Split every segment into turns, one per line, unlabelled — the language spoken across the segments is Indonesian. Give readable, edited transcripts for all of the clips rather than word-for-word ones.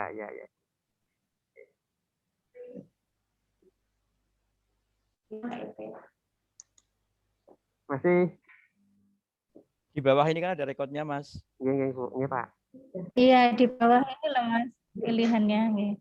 ya, ya. Masih.
Di bawah ini kan ada rekodnya, Mas.
Iya, Bu. Iya, Pak.
Iya, di bawah ini loh Mas pilihannya. Nggih.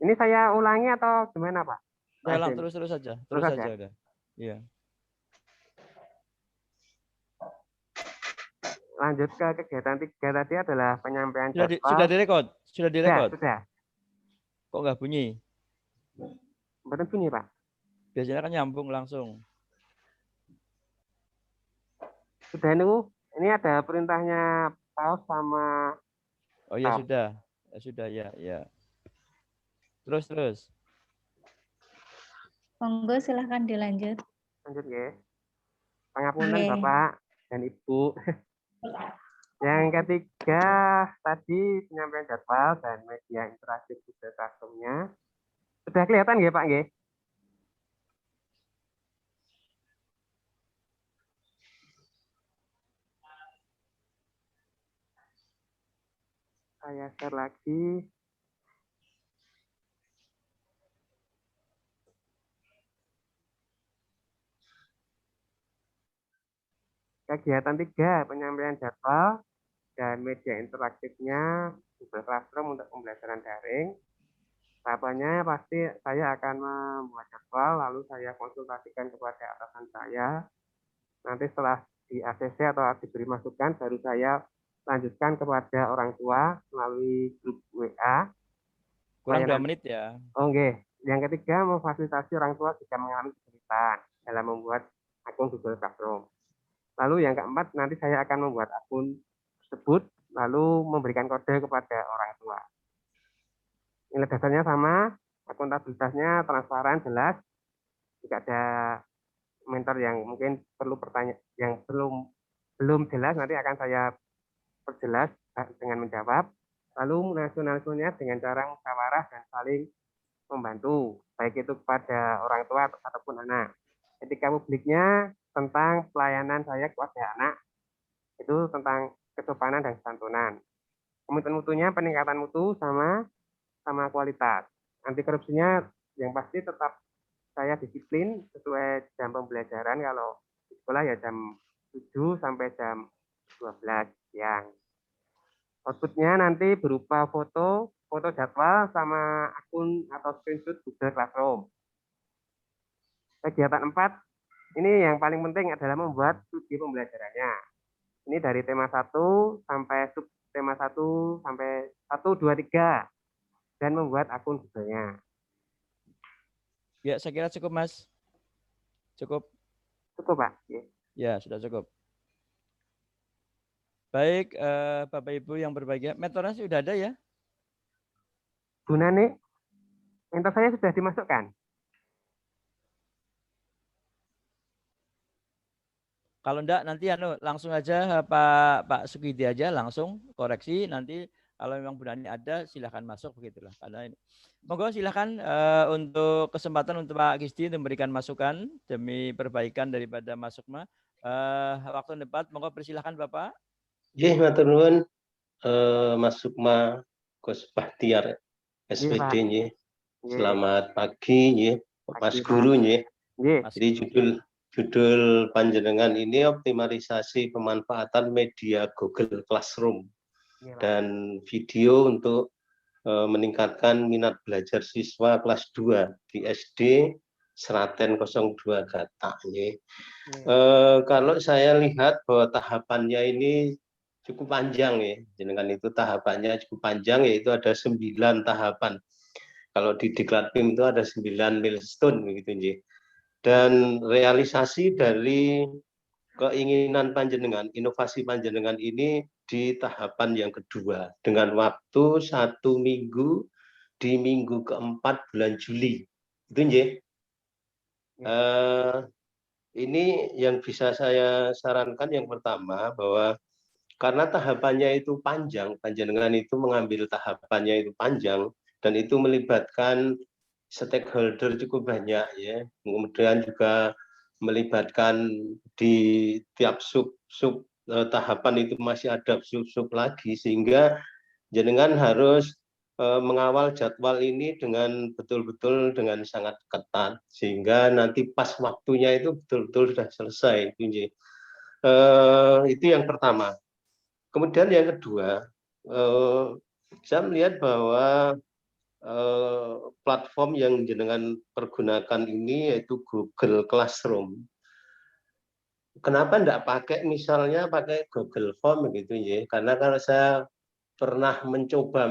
Ini saya ulangi atau gimana, Pak?
Udah, terus saja. Terus saja udah. Iya.
Lanjut ke kegiatan 3 tadi adalah penyampaian jadwal.
Sudah direkod? Sudah direkod?
Sudah.
Kok nggak bunyi?
Betul bunyi, Pak.
Biasanya kan nyambung langsung.
Sudah ini ada perintahnya pause sama.
Oh ya sudah. Ya, sudah ya, ya. Terus.
Monggo silahkan dilanjut.
Lanjut ya. Pangapunten Bapak dan Ibu. Yang ketiga tadi penyampaian jadwal dan media interaktif Google Classroom-nya. Sudah kelihatan nggih, Pak nggih? Saya share lagi. Kegiatan 3, penyampaian jadwal dan media interaktifnya Google Classroom untuk pembelajaran daring. Tahapannya pasti saya akan membuat jadwal, lalu saya konsultasikan kepada atasan saya. Nanti setelah di ACC atau diberi masukan, baru saya lanjutkan kepada orang tua melalui grup WA.
Kurang 2 menit ya.
Oke. Yang ketiga, memfasilitasi orang tua jika mengalami kesulitan dalam membuat akun Google Classroom. Lalu yang keempat, nanti saya akan membuat akun tersebut, lalu memberikan kode kepada orang tua. Nilai dasarnya sama, akuntabilitasnya transparan, jelas. Jika ada mentor yang mungkin perlu pertanyaan, yang belum jelas, nanti akan saya perjelas dengan menjawab. Lalu nasionalismenya dengan cara musyawarah dan saling membantu, baik itu kepada orang tua ataupun anak. Etika publiknya tentang pelayanan saya kepada anak, itu tentang kesopanan dan kesantunan. Komitmen mutunya peningkatan mutu sama kualitas. Anti korupsinya yang pasti tetap saya disiplin sesuai jam pembelajaran. Kalau di sekolah ya jam 7 sampai jam 12 siang. Outputnya nanti berupa foto jadwal sama akun atau screenshot Google Classroom. Kegiatan 4, ini yang paling penting adalah membuat studi pembelajarannya. Ini dari tema 1 sampai subtema 1 sampai 1, 2, 3. Dan membuat akun Google-nya.
Ya, saya kira cukup, Mas. Cukup.
Cukup, Pak.
Ya, sudah cukup. Baik, Bapak Ibu yang berbahagia, mentornya sudah ada ya?
Bu Nani, mentor saya sudah dimasukkan.
Kalau enggak nanti langsung aja Pak Sukidi aja langsung koreksi, nanti kalau memang Bu Nani ada silahkan masuk begitulah. Karena ini. Monggo silahkan untuk kesempatan untuk Pak Gisti untuk memberikan masukan demi perbaikan daripada Mas Sukma. Waktu depan monggo persilahkan Bapak.
Nggih, matur nuwun Mas Sukma Gus Bahtiar SPD nggih. Selamat pagi nggih, Mas Guru nggih. Jadi judul panjenengan ini optimalisasi pemanfaatan media Google Classroom dan video untuk meningkatkan minat belajar siswa kelas 2 di SD Seraten 02 Gata. Kalau saya lihat bahwa tahapannya ini cukup panjang ya, jenengan itu tahapannya cukup panjang, yaitu ada 9 tahapan. Kalau di Diklatpim itu ada 9 milestone begitu nggih. Dan realisasi dari keinginan panjenengan, inovasi panjenengan ini di tahapan yang kedua dengan waktu 1 minggu di minggu keempat bulan Juli. Itu nggih. Ini yang bisa saya sarankan yang pertama bahwa karena tahapannya itu panjang, panjenengan itu mengambil tahapannya itu panjang dan itu melibatkan stakeholder cukup banyak ya. Kemudian juga melibatkan di tiap sub tahapan itu masih ada sub lagi, sehingga jenengan harus mengawal jadwal ini dengan betul-betul dengan sangat ketat sehingga nanti pas waktunya itu betul-betul sudah selesai. Itu yang pertama. Kemudian yang kedua, saya melihat bahwa platform yang jenengan pergunakan ini yaitu Google Classroom. Kenapa enggak pakai misalnya pakai Google Form gitu ya? Karena kalau saya pernah mencoba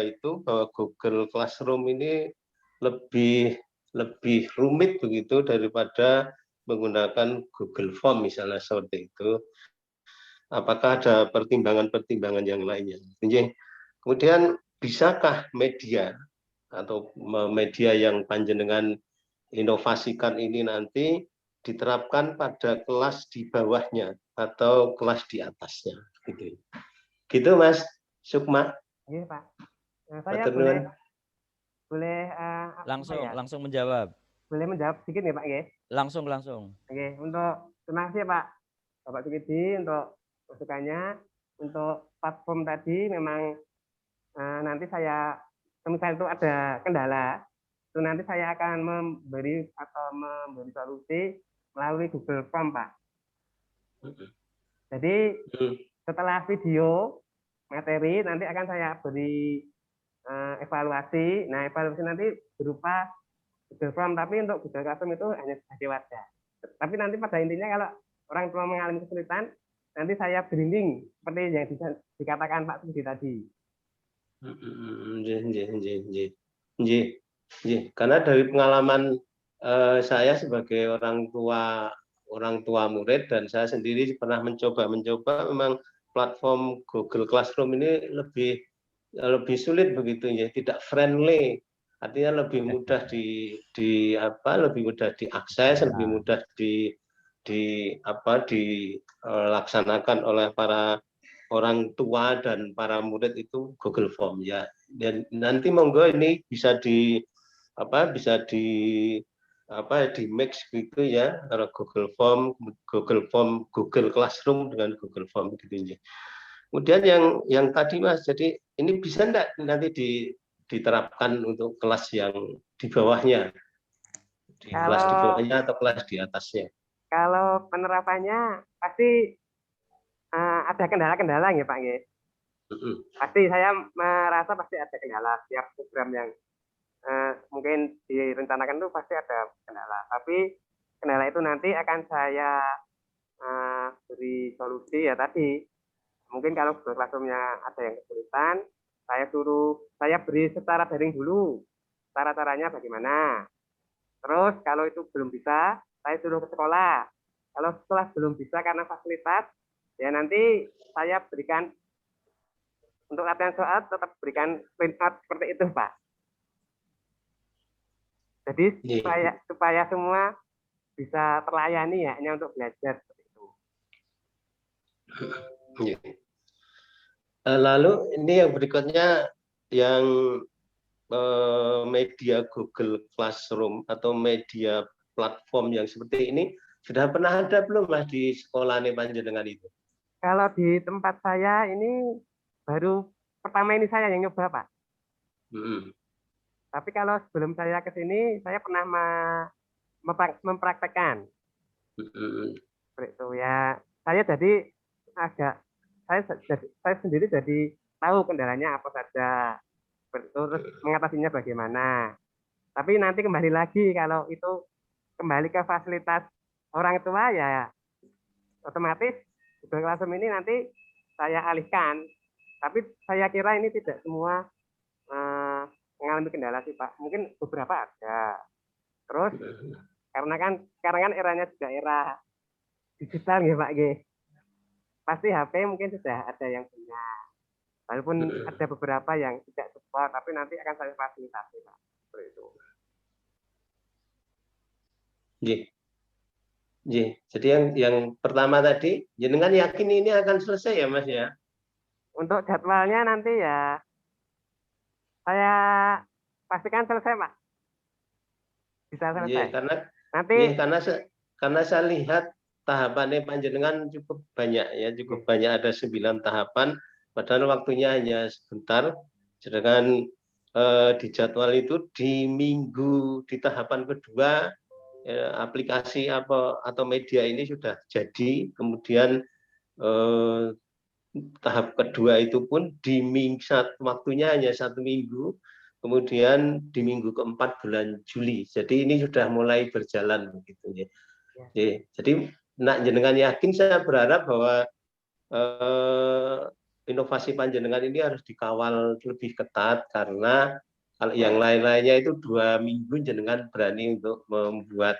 itu bahwa Google Classroom ini lebih rumit begitu daripada menggunakan Google Form misalnya seperti itu. Apakah ada pertimbangan-pertimbangan yang lainnya? Kemudian bisakah media atau media yang panjenengan inovasikan ini nanti diterapkan pada kelas di bawahnya atau kelas di atasnya? Gitu Mas Sukma.
Iya Pak. Saya boleh
langsung menjawab.
Boleh menjawab sedikit ya Pak ya?
Langsung.
Oke, terima kasih Pak Bapak Sukidi untuk masukannya. Untuk platform tadi memang nanti saya misalnya itu ada kendala, itu nanti saya akan memberi solusi melalui Google Form Pak. Jadi setelah video materi nanti akan saya beri evaluasi. Nah, evaluasi nanti berupa Google Form, tapi untuk Google Classroom itu hanya sebagai wadah. Tapi nanti pada intinya kalau orang tua mengalami kesulitan, nanti saya beri link seperti yang dikatakan Pak Sudi tadi.
Karena dari pengalaman saya sebagai orang tua murid dan saya sendiri pernah mencoba memang platform Google Classroom ini lebih sulit begitu ya, tidak friendly, artinya lebih mudah lebih mudah diakses, lebih mudah dilaksanakan oleh para orang tua dan para murid itu Google Form ya. Dan nanti monggo ini bisa di mix gitu ya, antara Google Form, Google Classroom dengan Google Form gitu ya. Kemudian yang tadi Mas, jadi ini bisa enggak nanti diterapkan untuk kelas yang di bawahnya? Kelas di bawahnya atau kelas di atasnya?
Kalau penerapannya pasti ada kendala-kendala ya Pak ya. Pasti saya merasa pasti ada kendala setiap program yang mungkin direncanakan itu pasti ada kendala. Tapi kendala itu nanti akan saya beri solusi ya tadi. Mungkin kalau Google Classroom-nya ada yang kesulitan, saya beri secara daring dulu. Cara-caranya bagaimana. Terus kalau itu belum bisa, saya suruh ke sekolah. Kalau sekolah belum bisa karena fasilitas, ya nanti saya berikan untuk latihan soal tetap berikan print out seperti itu Pak. Jadi supaya semua bisa terlayani ya, hanya untuk belajar seperti itu.
Lalu ini yang berikutnya yang media Google Classroom atau media platform yang seperti ini sudah pernah ada belum Mas di sekolah nih panjenengan itu?
Kalau di tempat saya ini baru pertama ini saya yang nyoba Pak. Tapi kalau sebelum saya ke sini saya pernah mempraktekkan. Seperti itu ya. Saya sendiri jadi tahu kendalanya apa saja. Terus mengatasinya bagaimana. Tapi nanti kembali lagi kalau itu kembali ke fasilitas orang tua ya otomatis Google Classroom ini nanti saya alihkan. Tapi saya kira ini tidak semua mengalami kendala sih Pak. Mungkin beberapa ada. Terus karena kan sekarang kan eranya juga era digital ya Pak. Pasti HP mungkin sudah ada yang punya. Walaupun ada beberapa yang tidak support, tapi nanti akan saya fasilitasi Pak. Seperti itu.
Jadi yang pertama tadi, jenengan yakin ini akan selesai ya Mas ya?
Untuk jadwalnya nanti ya, saya pastikan selesai Pak. Bisa selesai.
Karena saya lihat tahapannya panjenengan cukup banyak ya, ada 9 tahapan, padahal waktunya hanya sebentar, sedangkan di jadwal itu di minggu di tahapan kedua aplikasi atau media ini sudah jadi, kemudian tahap kedua itu pun di waktunya hanya 1 minggu, kemudian di minggu keempat bulan Juli. Jadi ini sudah mulai berjalan begitu ya. Jadi nak jenengan yakin, saya berharap bahwa inovasi panjenengan ini harus dikawal lebih ketat, karena kalau yang lain-lainnya itu 2 minggu jenengan berani untuk membuat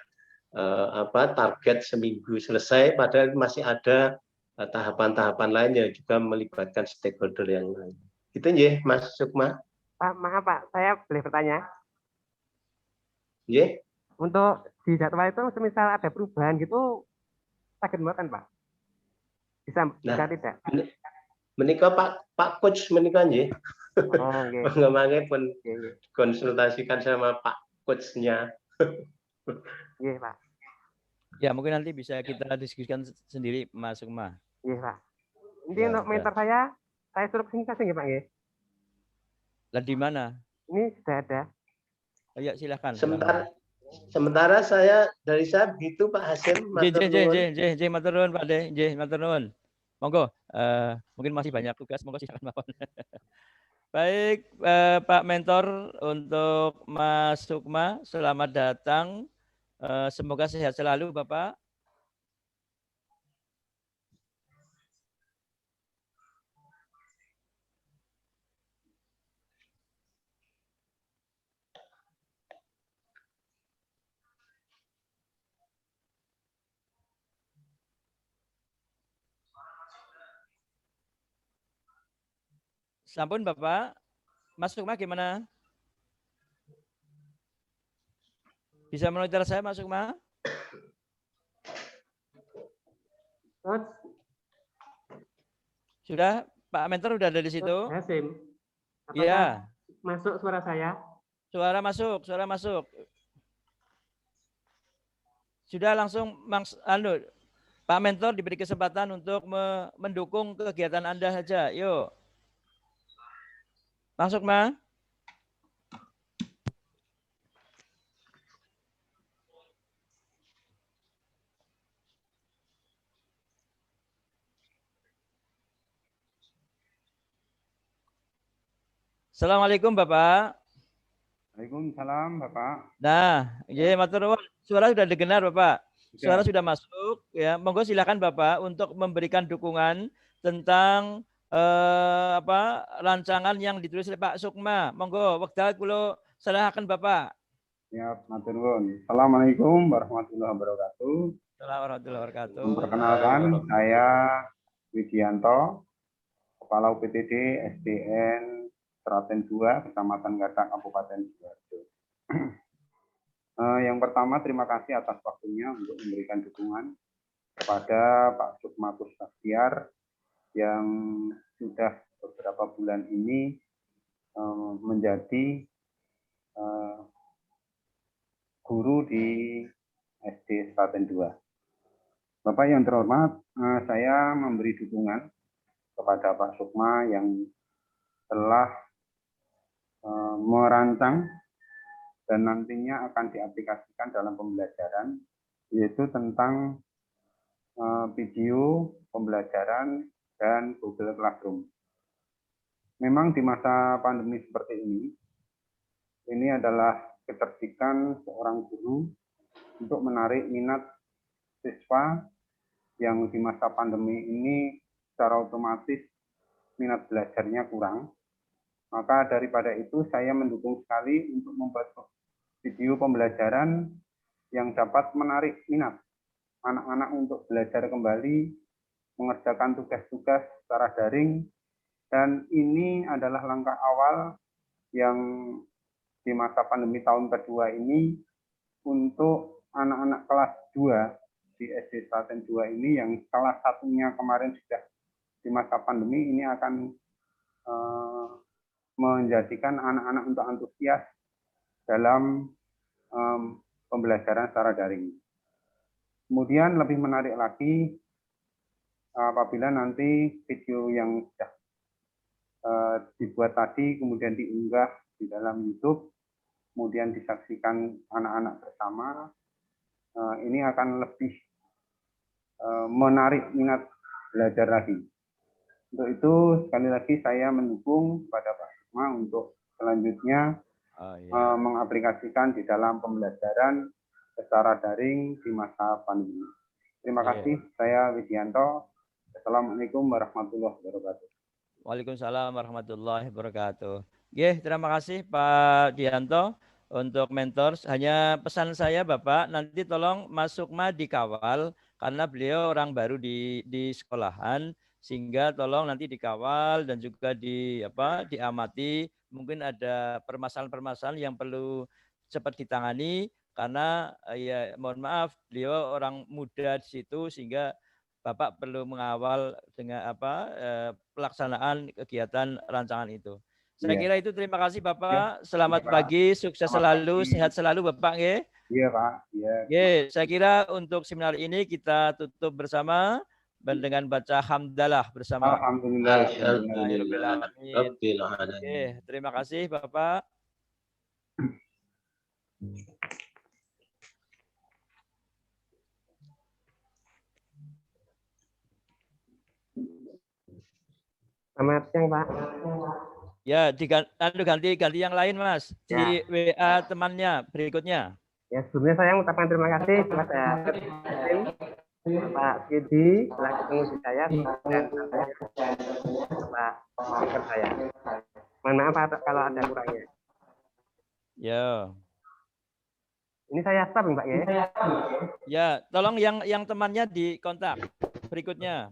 target seminggu selesai, padahal masih ada tahapan-tahapan lain yang juga melibatkan stakeholder yang lain. Itu ya, Mas Sukma.
Pak, maaf Pak, saya boleh bertanya?
Ya.
Untuk di jadwal itu, semisal ada perubahan gitu, sakit buatan Pak? Bisa tidak?
Menikah Pak Coach menikah ya.
Oh, okay.
Mengemangnya pun konsultasikan sama Pak Coach-nya.
Iya Pak.
Ya mungkin nanti bisa kita diskusikan sendiri Mas Sukma.
Iya Pak. Ini ya, untuk mentor saya suruh kesini saja ya Pak ya.
Lah di mana?
Ini sudah ada.
Oh, ya silakan.
Sementara dari saya begitu Pak Hasim.
Matur nuwun Pak De, matur nuwun. Monggo, mungkin masih banyak tugas, monggo silakan Pak. Baik, Pak Mentor, untuk Mas Sukma, selamat datang. Semoga sehat selalu Bapak. Sampun Bapak, Mas Sukma gimana? Bisa monitor saya Mas Sukma? Sudah, Pak Mentor sudah ada di situ?
Hasim.
Iya.
Masuk suara saya?
Suara masuk. Sudah langsung Pak Mentor diberi kesempatan untuk mendukung kegiatan Anda saja. Yuk. Masuk, Ma. Assalamualaikum Bapak.
Waalaikumsalam Bapak.
Nah, ya matur nuwun. Suara sudah didengar Bapak. Suara sudah masuk ya. Monggo silakan Bapak untuk memberikan dukungan tentang rancangan yang ditulis oleh Pak Sukma. Monggo wekdal kula serahkan Bapak.
Ya, matur nuwun. Assalamualaikum warahmatullahi wabarakatuh.
Assalamualaikum warahmatullahi wabarakatuh.
Memperkenalkan, saya Widianto, Kepala UPTD SDN Seraten 2, Kecamatan Gatak, Kabupaten Sidoarjo. Yang pertama, terima kasih atas waktunya untuk memberikan dukungan kepada Pak Sukma Bahtiar yang sudah beberapa bulan ini menjadi guru di SD Seraten 2. Bapak yang terhormat, saya memberi dukungan kepada Pak Sukma yang telah merancang dan nantinya akan diaplikasikan dalam pembelajaran, yaitu tentang video pembelajaran dan Google Classroom. Memang di masa pandemi seperti ini adalah kecerdikan seorang guru untuk menarik minat siswa yang di masa pandemi ini secara otomatis minat belajarnya kurang. Maka daripada itu saya mendukung sekali untuk membuat video pembelajaran yang dapat menarik minat anak-anak untuk belajar kembali, mengerjakan tugas-tugas secara daring, dan ini adalah langkah awal yang di masa pandemi tahun kedua ini untuk anak-anak kelas 2 di SD Seraten 2 ini yang kelas 1-nya kemarin sudah di masa pandemi ini akan menjadikan anak-anak untuk antusias dalam pembelajaran secara daring. Kemudian lebih menarik lagi apabila nanti video yang sudah dibuat tadi kemudian diunggah di dalam YouTube, kemudian disaksikan anak-anak bersama, ini akan lebih menarik minat belajar lagi. Untuk itu sekali lagi saya mendukung pada Pak Sukma untuk selanjutnya mengaplikasikan di dalam pembelajaran secara daring di masa pandemi. Terima kasih. Saya Widianto. Assalamualaikum warahmatullahi wabarakatuh.
Waalaikumsalam warahmatullahi wabarakatuh. Terima kasih Pak Dianto untuk mentors. Hanya pesan saya Bapak, nanti tolong Mas Sukma dikawal karena beliau orang baru di sekolahan, sehingga tolong nanti dikawal dan juga diamati. Mungkin ada permasalahan-permasalahan yang perlu cepat ditangani karena ya mohon maaf beliau orang muda di situ, sehingga Bapak perlu mengawal dengan pelaksanaan kegiatan rancangan itu. Saya kira itu. Terima kasih Bapak. Selamat pagi, sukses selalu, sehat selalu Bapak.
Iya Pak.
Saya kira untuk seminar ini kita tutup bersama dengan baca hamdalah bersama.
Alhamdulillah.
Terima kasih Bapak.
Selamat siang Pak.
Ya, ganti yang lain Mas. Di WA temannya berikutnya.
Ya, sebelumnya saya mengucapkan terima kasih kepada Pak Sidi selaku pengurus saya dan Pak speaker saya. Mohon maaf Pak kalau ada kurangnya.
Ya.
Ini saya stop Pak ya.
Ya, tolong yang temannya dikontak berikutnya.